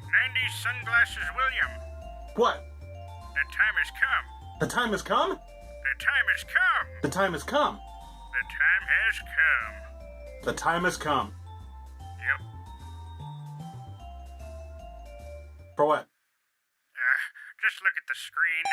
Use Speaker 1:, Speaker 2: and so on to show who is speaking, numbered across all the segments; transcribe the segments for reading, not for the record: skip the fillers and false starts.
Speaker 1: 90s Sunglasses William.
Speaker 2: What?
Speaker 1: The time has come.
Speaker 2: The time has come?
Speaker 1: The time has come.
Speaker 2: The time has come.
Speaker 1: The time has come.
Speaker 2: The time has come.
Speaker 1: Yep.
Speaker 2: For what?
Speaker 1: Just look at the screen.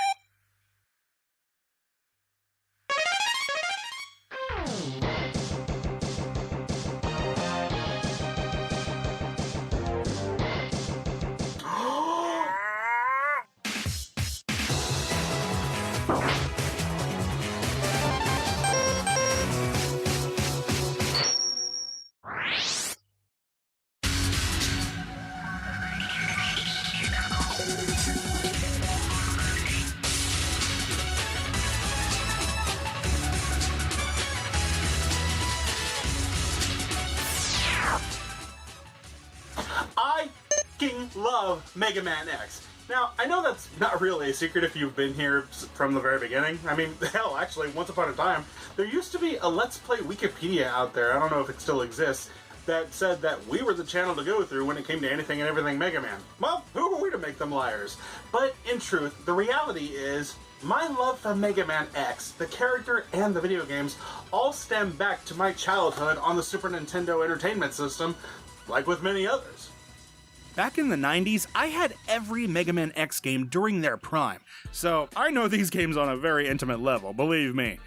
Speaker 2: I f***ing love Megaman X. Now, I know that's not really a secret if you've been here from the very beginning. I mean, hell, actually, once upon a time, there used to be a Let's Play Wikipedia out there, I don't know if it still exists, that said that we were the channel to go through when it came to anything and everything Mega Man. Well, who were we to make them liars? But in truth, the reality is, my love for Mega Man X, the character and the video games, all stem back to my childhood on the Super Nintendo Entertainment System, like with many others.
Speaker 3: Back in the 90s, I had every Mega Man X game during their prime, so I know these games on a very intimate level, believe me.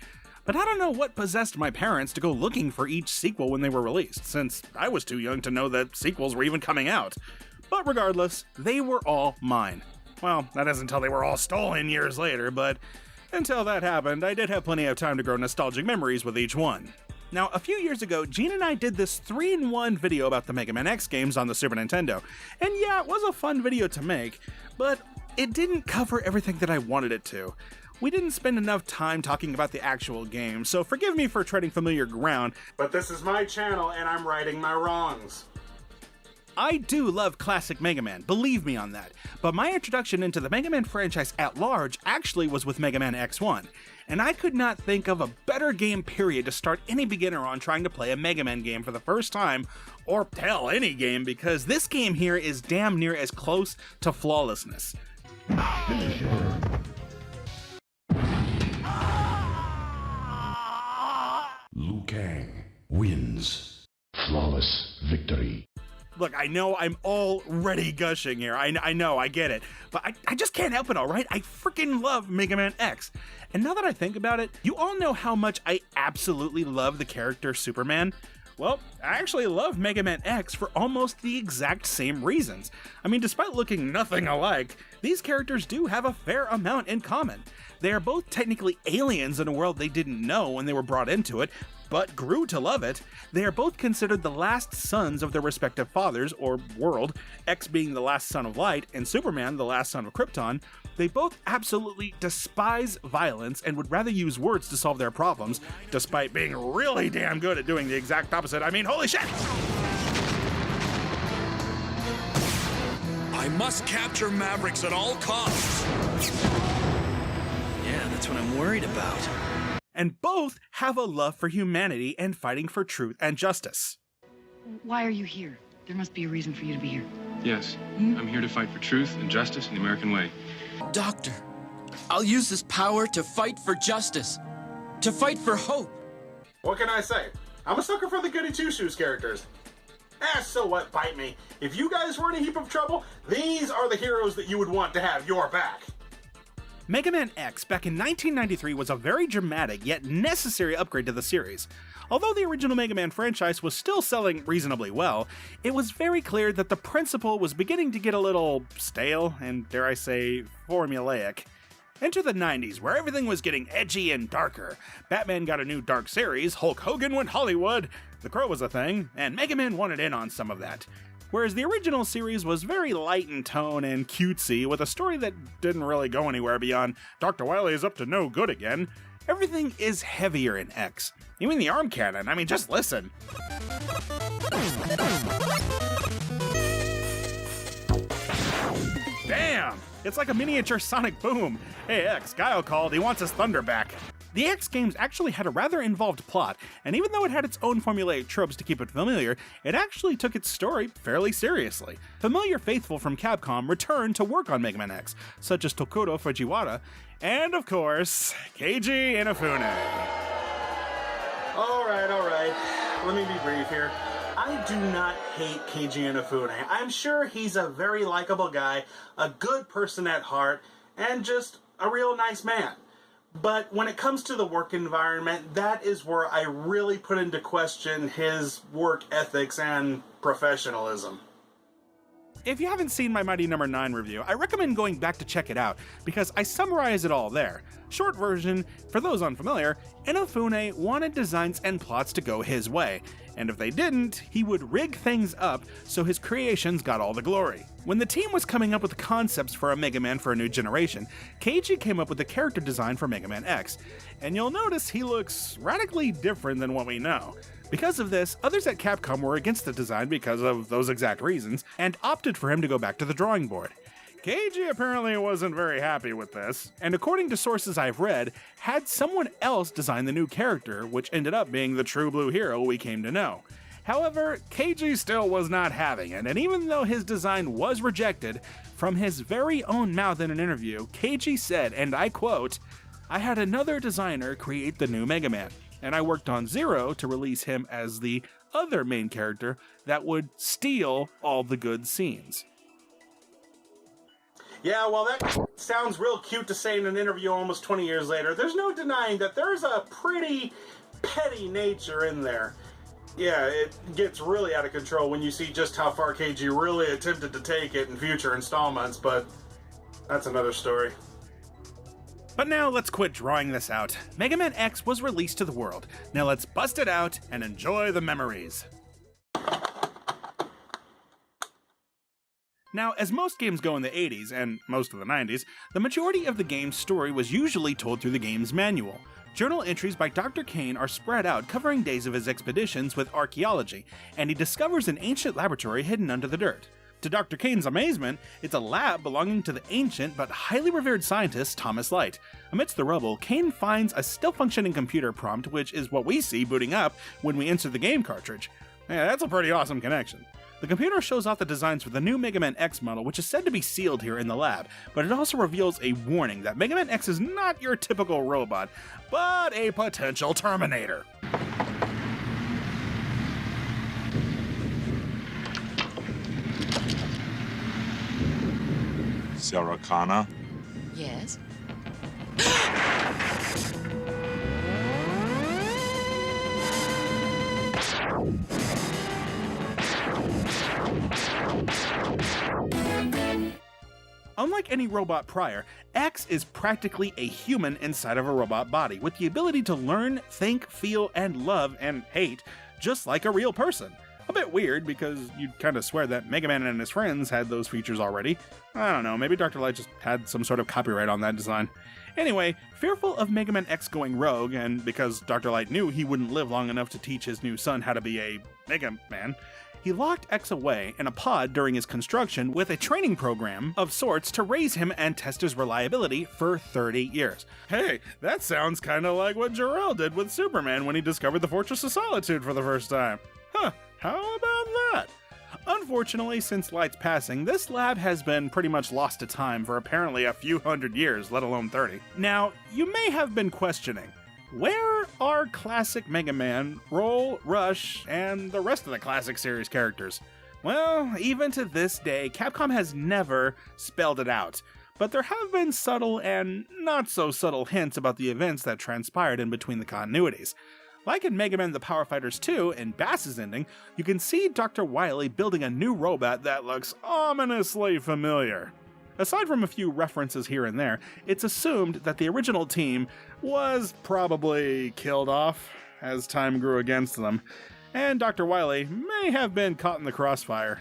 Speaker 3: But I don't know what possessed my parents to go looking for each sequel when they were released, since I was too young to know that sequels were even coming out. But regardless, they were all mine. Well, that is until they were all stolen years later, but until that happened, I did have plenty of time to grow nostalgic memories with each one. Now, a few years ago, Gene and I did this 3-in-1 video about the Mega Man X games on the Super Nintendo, and yeah, it was a fun video to make, but it didn't cover everything that I wanted it to. We didn't spend enough time talking about the actual game, so forgive me for treading familiar ground,
Speaker 2: But this is my channel and I'm righting my wrongs.
Speaker 3: I do love classic Mega Man, believe me on that, but my introduction into the Mega Man franchise at large actually was with Mega Man X1, and I could not think of a better game period to start any beginner on trying to play a Mega Man game for the first time, or hell, any game, because this game here is damn near as close to flawlessness.
Speaker 4: Liu Kang wins. Flawless victory.
Speaker 3: Look, I know I'm already gushing here, I know, I get it, but I just can't help it, alright? I freaking love Mega Man X. And now that I think about it, you all know how much I absolutely love the character Superman. Well, I actually love Mega Man X for almost the exact same reasons. I mean, despite looking nothing alike, these characters do have a fair amount in common. They are both technically aliens in a world they didn't know when they were brought into it, but grew to love it. They are both considered the last sons of their respective fathers, or world, X being the last son of Light, and Superman the last son of Krypton. They both absolutely despise violence and would rather use words to solve their problems, despite being really damn good at doing the exact opposite. I mean, holy shit!
Speaker 5: I must capture Mavericks at all costs.
Speaker 6: Yeah, that's what I'm worried about.
Speaker 3: And both have a love for humanity and fighting for truth and justice.
Speaker 7: Why are you here? There must be a reason for you to be here.
Speaker 8: Yes, I'm here to fight for truth and justice in the American way.
Speaker 6: Doctor, I'll use this power to fight for justice. To fight for hope.
Speaker 2: What can I say? I'm a sucker for the goody two-shoes characters. So what, bite me. If you guys were in a heap of trouble, these are the heroes that you would want to have your back.
Speaker 3: Mega Man X back in 1993 was a very dramatic yet necessary upgrade to the series. Although the original Mega Man franchise was still selling reasonably well, it was very clear that the principle was beginning to get a little stale and, dare I say, formulaic. Enter the 90s, where everything was getting edgy and darker. Batman got a new Dark series, Hulk Hogan went Hollywood, The Crow was a thing, and Mega Man wanted in on some of that. Whereas the original series was very light in tone and cutesy, with a story that didn't really go anywhere beyond Dr. Wily is up to no good again, everything is heavier in X. Even the arm cannon, I mean, just listen. Damn! It's like a miniature sonic boom. Hey X, Guile called, he wants his thunder back. The X games actually had a rather involved plot, and even though it had its own formulaic tropes to keep it familiar, it actually took its story fairly seriously. Familiar faithful from Capcom returned to work on Mega Man X, such as Tokuro Fujiwara, and of course, Keiji Inafune.
Speaker 2: Alright. Let me be brief here. I do not hate Keiji Inafune. I'm sure he's a very likable guy, a good person at heart, and just a real nice man. But when it comes to the work environment, that is where I really put into question his work ethics and professionalism.
Speaker 3: If you haven't seen my Mighty No. 9 review, I recommend going back to check it out, because I summarize it all there. Short version, for those unfamiliar, Inafune wanted designs and plots to go his way, and if they didn't, he would rig things up so his creations got all the glory. When the team was coming up with concepts for a Mega Man for a new generation, Keiji came up with the character design for Mega Man X, and you'll notice he looks radically different than what we know. Because of this, others at Capcom were against the design because of those exact reasons, and opted for him to go back to the drawing board. Keiji apparently wasn't very happy with this, and according to sources I've read, had someone else design the new character, which ended up being the true blue hero we came to know. However, Keiji still was not having it, and even though his design was rejected, from his very own mouth in an interview, Keiji said, and I quote, "I had another designer create the new Mega Man, and I worked on Zero to release him as the other main character that would steal all the good scenes."
Speaker 2: Yeah, well, that sounds real cute to say in an interview almost 20 years later. There's no denying that there's a pretty petty nature in there. Yeah, it gets really out of control when you see just how far Keiji really attempted to take it in future installments, but that's another story.
Speaker 3: But now let's quit drawing this out. Mega Man X was released to the world. Now let's bust it out and enjoy the memories. Now, as most games go in the 80s, and most of the 90s, the majority of the game's story was usually told through the game's manual. Journal entries by Dr. Kane are spread out covering days of his expeditions with archaeology, and he discovers an ancient laboratory hidden under the dirt. To Dr. Kane's amazement, it's a lab belonging to the ancient but highly revered scientist Thomas Light. Amidst the rubble, Kane finds a still-functioning computer prompt, which is what we see booting up when we insert the game cartridge. Yeah, that's a pretty awesome connection. The computer shows off the designs for the new Mega Man X model, which is said to be sealed here in the lab, but it also reveals a warning that Mega Man X is not your typical robot, but a potential Terminator.
Speaker 9: Sarah Connor?
Speaker 10: Yes?
Speaker 3: Unlike any robot prior, X is practically a human inside of a robot body, with the ability to learn, think, feel, and love and hate, just like a real person. A bit weird, because you'd kinda swear that Mega Man and his friends had those features already. I don't know, maybe Dr. Light just had some sort of copyright on that design. Anyway, fearful of Mega Man X going rogue, and because Dr. Light knew he wouldn't live long enough to teach his new son how to be a Mega Man, he locked X away in a pod during his construction with a training program of sorts to raise him and test his reliability for 30 years. Hey, that sounds kinda like what Jor-El did with Superman when he discovered the Fortress of Solitude for the first time. Huh, how about that? Unfortunately, since Light's passing, this lab has been pretty much lost to time for apparently a few hundred years, let alone 30. Now, you may have been questioning, where are classic Mega Man, Roll, Rush, and the rest of the classic series characters? Well, even to this day, Capcom has never spelled it out, but there have been subtle and not so subtle hints about the events that transpired in between the continuities. Like in Mega Man The Power Fighters 2 and Bass's ending, you can see Dr. Wily building a new robot that looks ominously familiar. Aside from a few references here and there, it's assumed that the original team was probably killed off as time grew against them, and Dr. Wily may have been caught in the crossfire.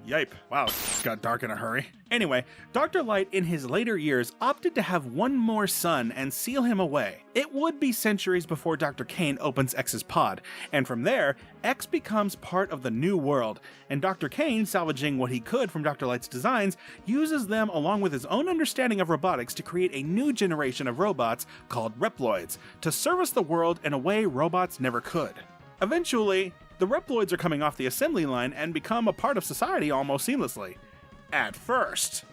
Speaker 3: Yipe. Wow, it got dark in a hurry. Anyway, Dr. Light in his later years opted to have one more son and seal him away. It would be centuries before Dr. Kane opens X's pod, and from there, X becomes part of the new world, and Dr. Kane, salvaging what he could from Dr. Light's designs, uses them along with his own understanding of robotics to create a new generation of robots called Reploids, to service the world in a way robots never could. Eventually, the Reploids are coming off the assembly line and become a part of society almost seamlessly. At first.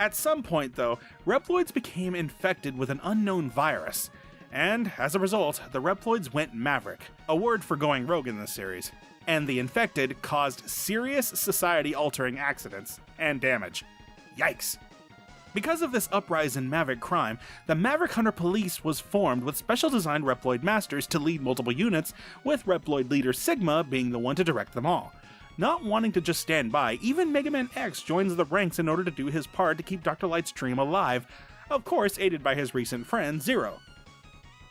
Speaker 3: At some point, though, Reploids became infected with an unknown virus, and as a result, the Reploids went Maverick, a word for going rogue in this series, and the infected caused serious society-altering accidents and damage. Yikes. Because of this uprise in Maverick crime, the Maverick Hunter Police was formed with special designed Reploid masters to lead multiple units, with Reploid leader Sigma being the one to direct them all. Not wanting to just stand by, even Megaman X joins the ranks in order to do his part to keep Dr. Light's dream alive, of course aided by his recent friend Zero.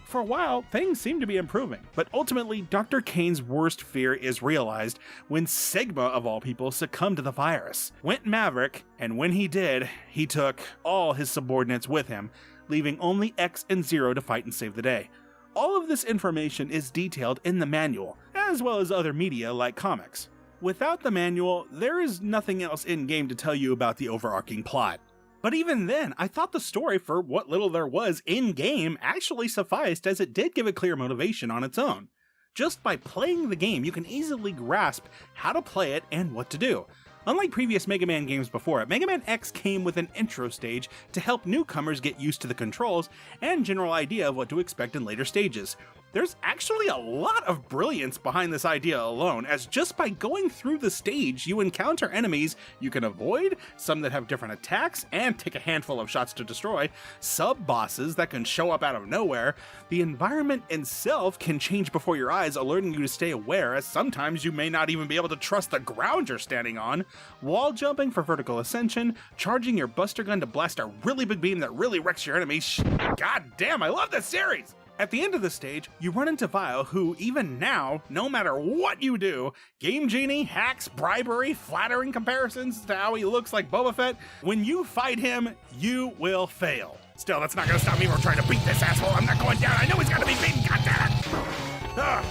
Speaker 3: For a while, things seem to be improving, but ultimately Dr. Kane's worst fear is realized when Sigma, of all people, succumbed to the virus, went Maverick, and when he did, he took all his subordinates with him, leaving only X and Zero to fight and save the day. All of this information is detailed in the manual, as well as other media like comics. Without the manual, there is nothing else in-game to tell you about the overarching plot. But even then, I thought the story, for what little there was in-game, actually sufficed, as it did give a clear motivation on its own. Just by playing the game, you can easily grasp how to play it and what to do. Unlike previous Mega Man games before it, Mega Man X came with an intro stage to help newcomers get used to the controls and general idea of what to expect in later stages. There's actually a lot of brilliance behind this idea alone, as just by going through the stage, you encounter enemies you can avoid, some that have different attacks and take a handful of shots to destroy, sub-bosses that can show up out of nowhere. The environment itself can change before your eyes, alerting you to stay aware, as sometimes you may not even be able to trust the ground you're standing on, wall jumping for vertical ascension, charging your buster gun to blast a really big beam that really wrecks your enemies. God damn, I love this series! At the end of the stage, you run into Vile, who, even now, no matter what you do, Game Genie, hacks, bribery, flattering comparisons to how he looks like Boba Fett, when you fight him, you will fail. Still, that's not gonna stop me from trying to beat this asshole. I'm not going down. I know he's gotta be beaten. God damn it!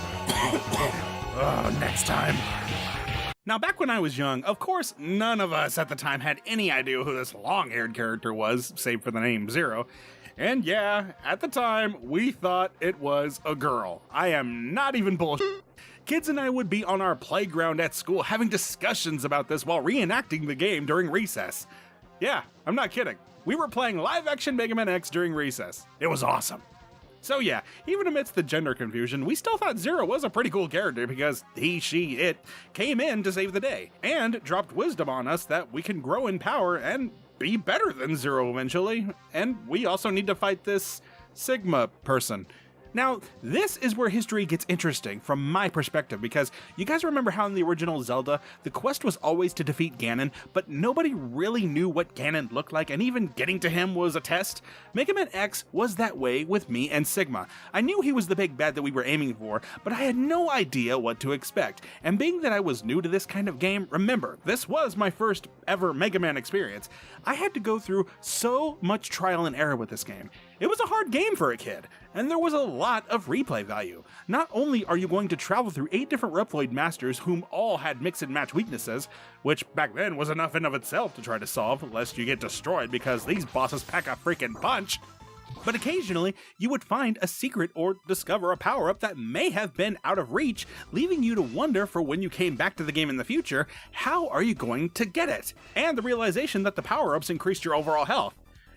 Speaker 3: Oh, next time. Now, back when I was young, of course, none of us at the time had any idea who this long-haired character was, save for the name Zero. And yeah, at the time, we thought it was a girl. I am not even bullshit. Kids and I would be on our playground at school having discussions about this while reenacting the game during recess. Yeah, I'm not kidding. We were playing live-action Mega Man X during recess. It was awesome. So yeah, even amidst the gender confusion, we still thought Zero was a pretty cool character because he, she, it came in to save the day, and dropped wisdom on us that we can grow in power and be better than Zero eventually, and we also need to fight this Sigma person. Now, this is where history gets interesting from my perspective, because you guys remember how in the original Zelda, the quest was always to defeat Ganon, but nobody really knew what Ganon looked like, and even getting to him was a test? Mega Man X was that way with me and Sigma. I knew he was the big bad that we were aiming for, but I had no idea what to expect, and being that I was new to this kind of game, remember, this was my first ever Mega Man experience, I had to go through so much trial and error with this game. It was a hard game for a kid, and there was a lot of replay value. Not only are you going to travel through 8 different Reploid masters whom all had mix and match weaknesses, which back then was enough in of itself to try to solve, lest you get destroyed because these bosses pack a freaking punch, but occasionally you would find a secret or discover a power-up that may have been out of reach, leaving you to wonder for when you came back to the game in the future, how are you going to get it? And the realization that the power-ups increased your overall health.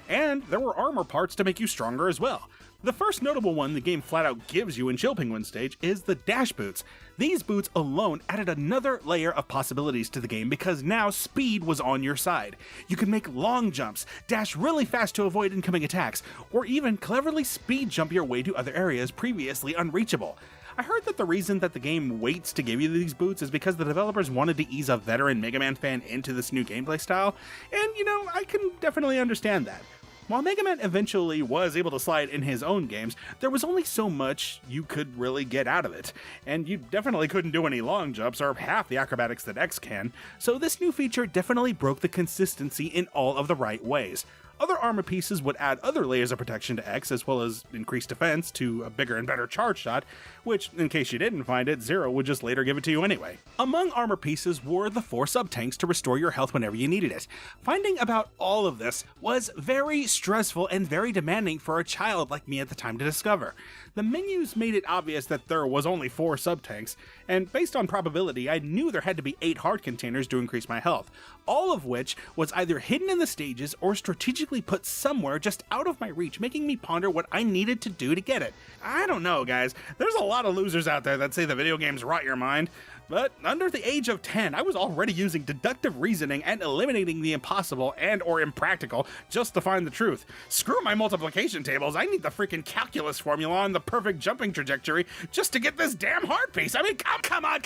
Speaker 3: And there were armor parts to make you stronger as well. The first notable one the game flat out gives you in Chill Penguin stage is the dash boots. These boots alone added another layer of possibilities to the game because now speed was on your side. You could make long jumps, dash really fast to avoid incoming attacks, or even cleverly speed jump your way to other areas previously unreachable. I heard that the reason that the game waits to give you these boots is because the developers wanted to ease a veteran Mega Man fan into this new gameplay style, and you know, I can definitely understand that. While Mega Man eventually was able to slide in his own games, there was only so much you could really get out of it, and you definitely couldn't do any long jumps or half the acrobatics that X can, so this new feature definitely broke the consistency in all of the right ways. Other armor pieces would add other layers of protection to X, as well as increased defense to a bigger and better charge shot, which, in case you didn't find it, Zero would just later give it to you anyway. Among armor pieces were the 4 sub-tanks to restore your health whenever you needed it. Finding about all of this was very stressful and very demanding for a child like me at the time to discover. The menus made it obvious that there was only 4 sub-tanks, and based on probability, I knew there had to be 8 heart containers to increase my health, all of which was either hidden in the stages or strategically put somewhere just out of my reach, making me ponder what I needed to do to get it. I don't know, guys. There's a lot of losers out there that say the video games rot your mind, but under the age of 10, I was already using deductive reasoning and eliminating the impossible and or impractical just to find the truth. Screw my multiplication tables, I need the freaking calculus formula on the perfect jumping trajectory just to get this damn heart piece. I mean, come on!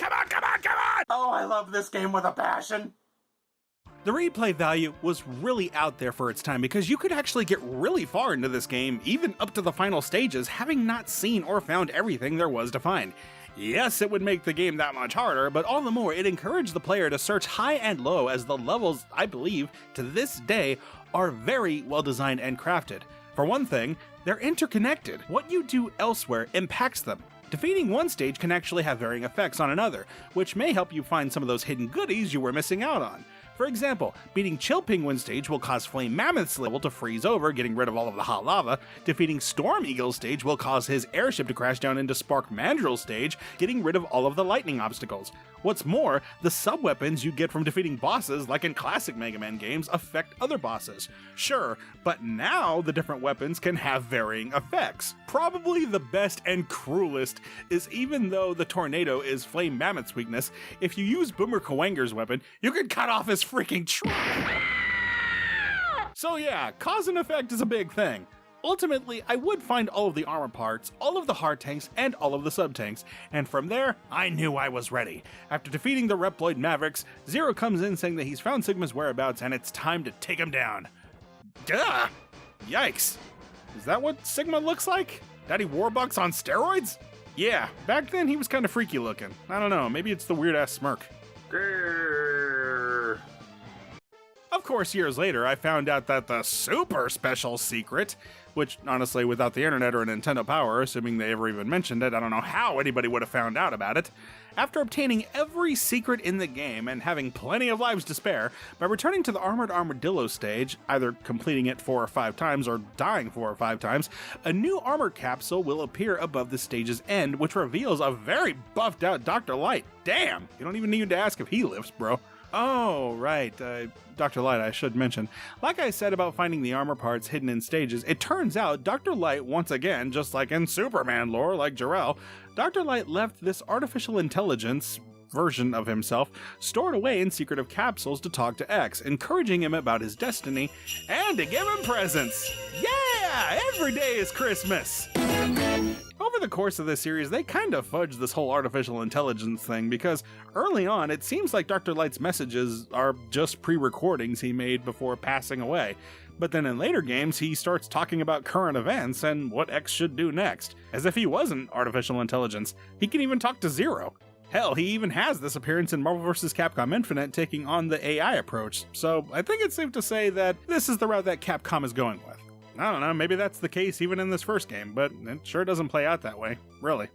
Speaker 2: Oh, I love this game with a passion.
Speaker 3: The replay value was really out there for its time because you could actually get really far into this game, even up to the final stages, having not seen or found everything there was to find. Yes, it would make the game that much harder, but all the more it encouraged the player to search high and low, as the levels, I believe, to this day, are very well designed and crafted. For one thing, they're interconnected. What you do elsewhere impacts them. Defeating one stage can actually have varying effects on another, which may help you find some of those hidden goodies you were missing out on. For example, beating Chill Penguin stage will cause Flame Mammoth's level to freeze over, getting rid of all of the hot lava. Defeating Storm Eagle's stage will cause his airship to crash down into Spark Mandrill's stage, getting rid of all of the lightning obstacles. What's more, the sub-weapons you get from defeating bosses, like in classic Mega Man games, affect other bosses. Sure, but now the different weapons can have varying effects. Probably the best and cruelest is, even though the tornado is Flame Mammoth's weakness, if you use Boomer Kawanger's weapon, you can cut off his freaking trunk. So yeah, cause and effect is a big thing. Ultimately, I would find all of the armor parts, all of the hard tanks, and all of the sub-tanks, and from there, I knew I was ready. After defeating the Reploid Mavericks, Zero comes in saying that he's found Sigma's whereabouts and it's time to take him down. Duh! Yikes. Is that what Sigma looks like? Daddy Warbucks on steroids? Yeah, back then he was kind of freaky looking. I don't know, maybe it's the weird-ass smirk.
Speaker 2: Grrr.
Speaker 3: Of course, years later, I found out that the super special secret, which honestly, without the internet or Nintendo Power, assuming they ever even mentioned it, I don't know how anybody would have found out about it. After obtaining every secret in the game and having plenty of lives to spare, by returning to the Armored Armadillo stage, either completing it 4 or 5 times or dying 4 or 5 times, a new armor capsule will appear above the stage's end, which reveals a very buffed out Dr. Light. Damn! You don't even need to ask if he lifts, bro. Oh, right, Dr. Light, I should mention. Like I said about finding the armor parts hidden in stages, it turns out Dr. Light, once again, just like in Superman lore, like Jor-El, Dr. Light left this artificial intelligence version of himself stored away in secretive capsules to talk to X, encouraging him about his destiny and to give him presents. Yeah! Every day is Christmas! Over the course of this series, they kind of fudged this whole artificial intelligence thing because early on, it seems like Dr. Light's messages are just pre-recordings he made before passing away. But then in later games, he starts talking about current events and what X should do next, as if he wasn't artificial intelligence. He can even talk to Zero. Hell, he even has this appearance in Marvel vs. Capcom Infinite taking on the AI approach, so I think it's safe to say that this is the route that Capcom is going with. I don't know, maybe that's the case even in this first game, but it sure doesn't play out that way, really.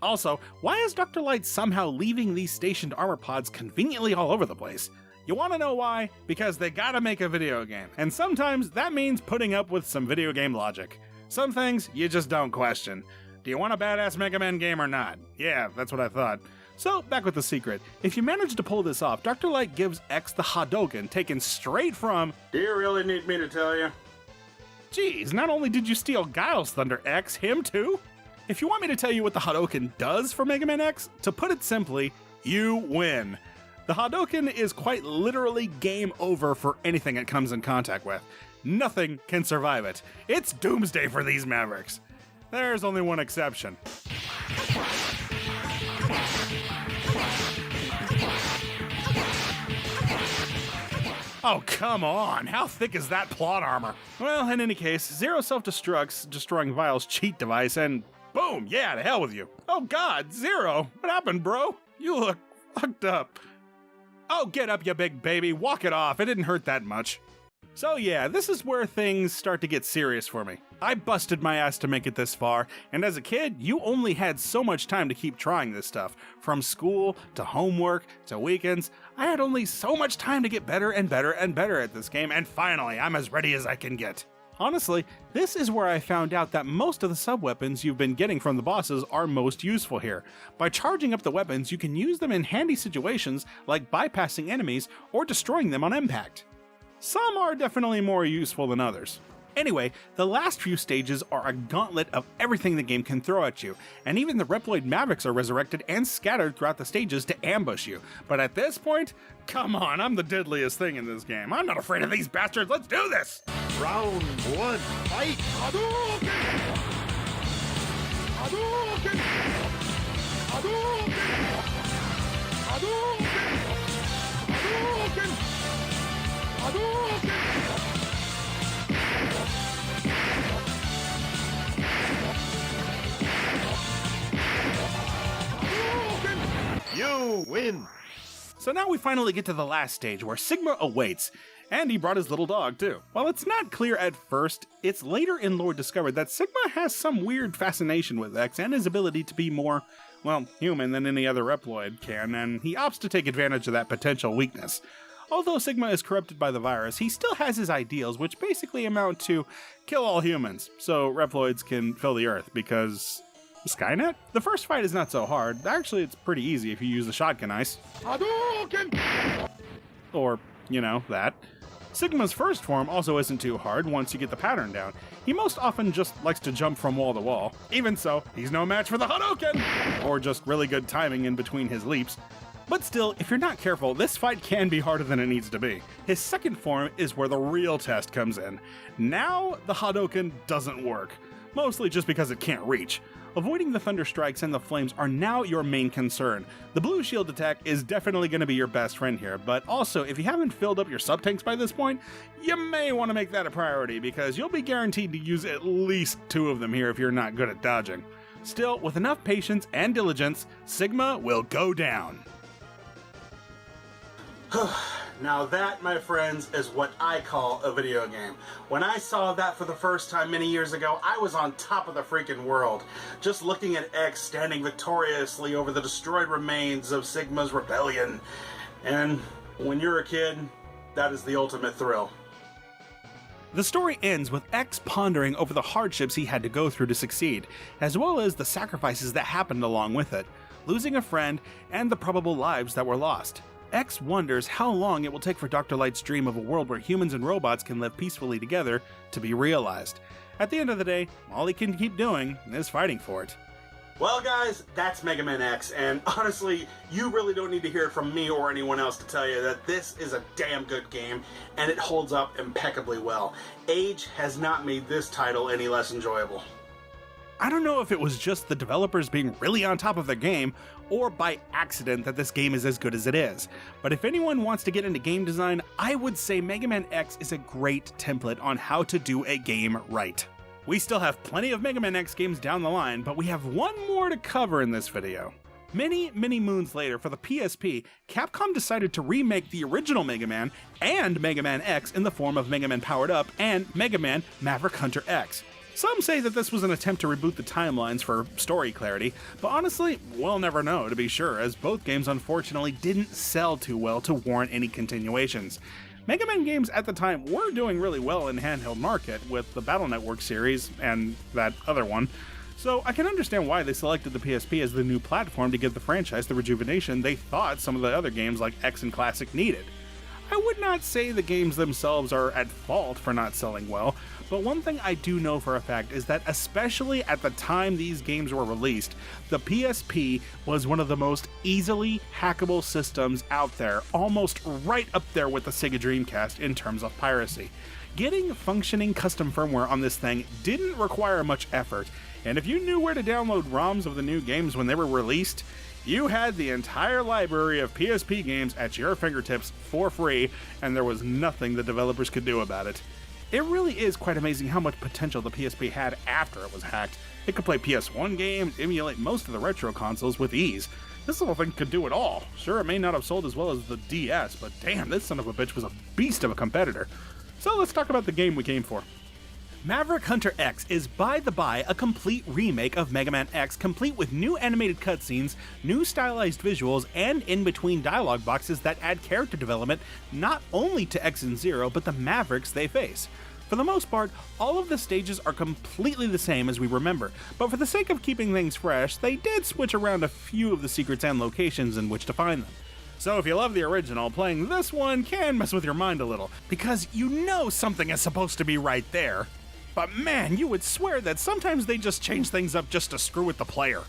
Speaker 3: Also, why is Dr. Light somehow leaving these stationed armor pods conveniently all over the place? You wanna know why? Because they gotta make a video game, and sometimes that means putting up with some video game logic. Some things you just don't question. Do you want a badass Mega Man game or not? Yeah, that's what I thought. So, back with the secret. If you manage to pull this off, Dr. Light gives X the Hadouken taken straight from...
Speaker 2: Do you really need me to tell you?
Speaker 3: Geez, not only did you steal Guile's Thunder X, him too? If you want me to tell you what the Hadouken does for Mega Man X, to put it simply, you win. The Hadouken is quite literally game over for anything it comes in contact with. Nothing can survive it. It's doomsday for these Mavericks. There's only one exception. Oh, come on. How thick is that plot armor? Well, in any case, Zero self-destructs, destroying Vile's cheat device, and boom, yeah, to hell with you. Oh God, Zero, what happened, bro? You look fucked up. Oh, get up, you big baby, walk it off, it didn't hurt that much. So yeah, this is where things start to get serious for me. I busted my ass to make it this far, and as a kid, you only had so much time to keep trying this stuff. From school, to homework, to weekends, I had only so much time to get better and better and better at this game, and finally, I'm as ready as I can get. Honestly, this is where I found out that most of the sub-weapons you've been getting from the bosses are most useful here. By charging up the weapons, you can use them in handy situations like bypassing enemies or destroying them on impact. Some are definitely more useful than others. Anyway, the last few stages are a gauntlet of everything the game can throw at you, and even the Reploid Mavericks are resurrected and scattered throughout the stages to ambush you. But at this point, come on, I'm the deadliest thing in this game. I'm not afraid of these bastards, let's do this!
Speaker 5: Round 1, fight! Hadouken! Hadouken! Hadouken! Hadouken! Hadouken! Hadouken! You win!
Speaker 3: So now we finally get to the last stage where Sigma awaits, and he brought his little dog too. While it's not clear at first, it's later in lore discovered that Sigma has some weird fascination with X and his ability to be more, well, human than any other Reploid can, and he opts to take advantage of that potential weakness. Although Sigma is corrupted by the virus, he still has his ideals, which basically amount to kill all humans, so Reploids can fill the Earth, because Skynet? The first fight is not so hard. Actually, it's pretty easy if you use the shotgun ice.
Speaker 5: Hadouken!
Speaker 3: Or, you know, that. Sigma's first form also isn't too hard once you get the pattern down. He most often just likes to jump from wall to wall. Even so, he's no match for the Hadouken! Or just really good timing in between his leaps. But still, if you're not careful, this fight can be harder than it needs to be. His second form is where the real test comes in. Now, the Hadouken doesn't work. Mostly just because it can't reach. Avoiding the thunder strikes and the flames are now your main concern. The blue shield attack is definitely going to be your best friend here, but also if you haven't filled up your sub-tanks by this point, you may want to make that a priority because you'll be guaranteed to use at least 2 of them here if you're not good at dodging. Still, with enough patience and diligence, Sigma will go down.
Speaker 2: Now that, my friends, is what I call a video game. When I saw that for the first time many years ago, I was on top of the freaking world. Just looking at X standing victoriously over the destroyed remains of Sigma's rebellion. And when you're a kid, that is the ultimate thrill.
Speaker 3: The story ends with X pondering over the hardships he had to go through to succeed, as well as the sacrifices that happened along with it, losing a friend and the probable lives that were lost. X wonders how long it will take for Dr. Light's dream of a world where humans and robots can live peacefully together to be realized. At the end of the day, all he can keep doing is fighting for it.
Speaker 2: Well guys, that's Megaman X, and honestly, you really don't need to hear it from me or anyone else to tell you that this is a damn good game, and it holds up impeccably well. Age has not made this title any less enjoyable.
Speaker 3: I don't know if it was just the developers being really on top of their game, or by accident that this game is as good as it is. But if anyone wants to get into game design, I would say Megaman X is a great template on how to do a game right. We still have plenty of Megaman X games down the line, but we have one more to cover in this video. Many moons later, for the PSP, Capcom decided to remake the original Mega Man and Mega Man X in the form of Mega Man Powered Up and Mega Man Maverick Hunter X. Some say that this was an attempt to reboot the timelines for story clarity, but honestly, we'll never know to be sure, as both games unfortunately didn't sell too well to warrant any continuations. Mega Man games at the time were doing really well in handheld market, with the Battle Network series and that other one, so I can understand why they selected the PSP as the new platform to give the franchise the rejuvenation they thought some of the other games like X and Classic needed. I would not say the games themselves are at fault for not selling well, but one thing I do know for a fact is that especially at the time these games were released, the PSP was one of the most easily hackable systems out there, almost right up there with the Sega Dreamcast in terms of piracy. Getting functioning custom firmware on this thing didn't require much effort, and if you knew where to download ROMs of the new games when they were released, You had the entire library of PSP games at your fingertips for free, and there was nothing the developers could do about it. It really is quite amazing how much potential the PSP had after it was hacked. It could play PS1 games, emulate most of the retro consoles with ease. This little thing could do it all. Sure, it may not have sold as well as the DS, but damn, this son of a bitch was a beast of a competitor. So let's talk about the game we came for. Maverick Hunter X is, by the by, a complete remake of Megaman X, complete with new animated cutscenes, new stylized visuals, and in-between dialogue boxes that add character development not only to X and Zero, but the Mavericks they face. For the most part, all of the stages are completely the same as we remember, but for the sake of keeping things fresh, they did switch around a few of the secrets and locations in which to find them. So if you love the original, playing this one can mess with your mind a little, because you know something is supposed to be right there. But man, you would swear that sometimes they just change things up just to screw with the player.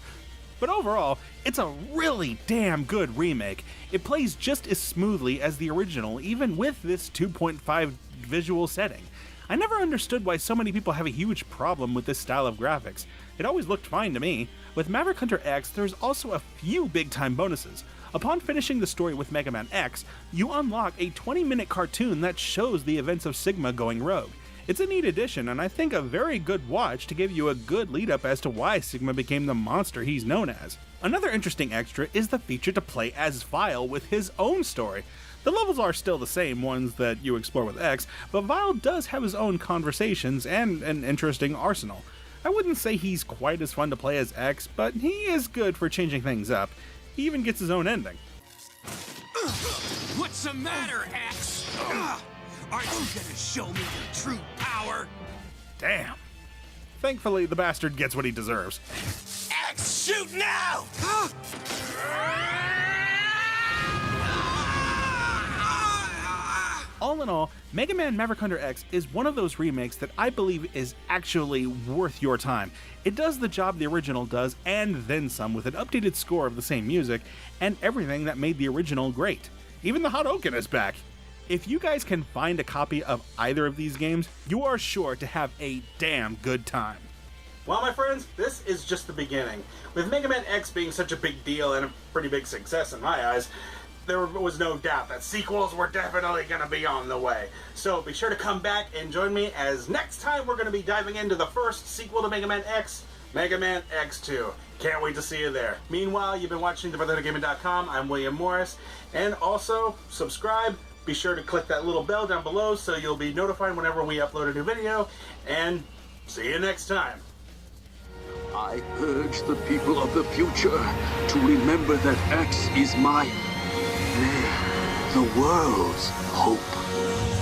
Speaker 3: But overall, it's a really damn good remake. It plays just as smoothly as the original, even with this 2.5 visual setting. I never understood why so many people have a huge problem with this style of graphics. It always looked fine to me. With Maverick Hunter X, there's also a few big-time bonuses. Upon finishing the story with Megaman X, you unlock a 20-minute cartoon that shows the events of Sigma going rogue. It's a neat addition, and I think a very good watch to give you a good lead-up as to why Sigma became the monster he's known as. Another interesting extra is the feature to play as Vile with his own story. The levels are still the same ones that you explore with X, but Vile does have his own conversations and an interesting arsenal. I wouldn't say he's quite as fun to play as X, but he is good for changing things up. He even gets his own ending.
Speaker 6: What's the matter, X? Aren't you gonna show me your true power?
Speaker 3: Damn. Thankfully, the bastard gets what he deserves.
Speaker 6: X, shoot now!
Speaker 3: All in all, Mega Man Maverick Hunter X is one of those remakes that I believe is actually worth your time. It does the job the original does, and then some, with an updated score of the same music, and everything that made the original great. Even the Hadouken is back. If you guys can find a copy of either of these games, you are sure to have a damn good time.
Speaker 2: Well, my friends, this is just the beginning. With Mega Man X being such a big deal and a pretty big success in my eyes, there was no doubt that sequels were definitely going to be on the way. So be sure to come back and join me, as next time we're going to be diving into the first sequel to Mega Man X, Mega Man X2. Can't wait to see you there. Meanwhile, you've been watching the Brotherhood of Gaming.com. I'm William Morris. And also, subscribe. Be sure to click that little bell down below so you'll be notified whenever we upload a new video. And see you next time.
Speaker 9: I urge the people of the future to remember that X is my, nay, the world's hope.